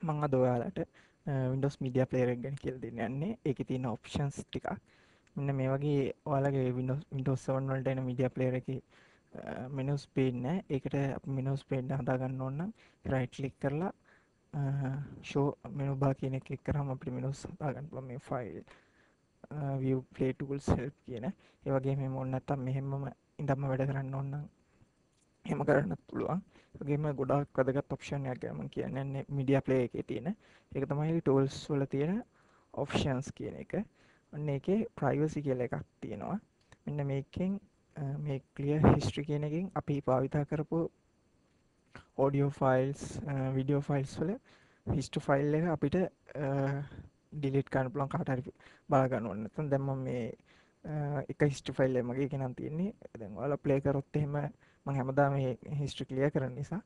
මම අද ඔයාලට Windows Media Player එක ගැන කියලා දෙන්න යන්නේ. ඒකේ තියෙන options ටිකක්. මෙන්න මේ වගේ ඔයාලගේ Windows 7 වලට එන media player එකේ menus page නෑ. ඒකට අපි menus page එක හදා ගන්න ඕන නම් right click කරලා show menu bar කියන එක click කරාම අපිට menus හදා ගන්න පුළුවන්. මේ file view play tools help කියන. ඒ වගේම එහෙම ඕන නැත්නම් මෙහෙමම ඉඳන්ම වැඩ කරන්න ඕන නම් එහෙම කරන්නත් පුළුවන්. ඒ වගේම ගොඩාක් වැදගත් ඔප්ෂන් එකක් ගැන මම කියන්නේ media player එකේ තියෙන. ඒක තමයි tools වල තියෙන options කියන එක. අන්න ඒකේ privacy කියලා එකක් තියෙනවා. මෙන්න මේකෙන් මේ clear history කියන එකෙන් අපි භාවිතා කරපු audio files video files වල history file එක අපිට delete කරන්න පුළුවන් කාට හරි බලා ගන්න ඕන නැත්නම් දැන් මම මේ එක history file එක මගේ එකේ නම් තියෙන්නේ. දැන් ඔයාලා play කරොත් එහෙම මම හැමදාම මේ history clear කරන නිසා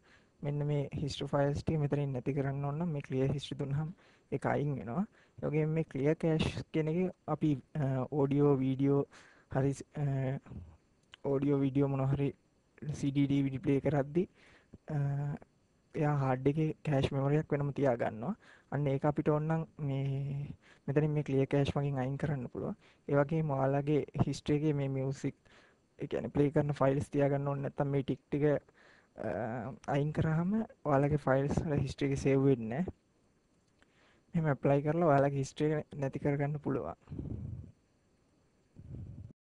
මෙන්න මේ history files ටික මෙතනින් නැති කරන්න ඕන නම් මේ clear history දුන්නාම ඒක අයින් වෙනවා. ඒ වගේම මේ clear cache කියන එකේ අපි audio video හරි audio video මොනවා හරි CD DVD play කරද්දි එයා hard එකේ cache memory එකක් වෙනම තියා ගන්නවා. අන්න ඒක අපිට ඕන නම් මේ මෙතනින් මේ clear cache මගින් අයින් කරන්න පුළුවන්. ඒ වගේම ඔයාලගේ history එකේ මේ music ඒ කියන්නේ play කරන files තියාගන්න ඕනේ නැත්නම් මේ ටික ටික අයින් කරාම ඔයාලගේ files වල history එක save වෙන්නේ නැහැ. එහෙම apply කරලා ඔයාලගේ history එක නැති කරගන්න පුළුවන්.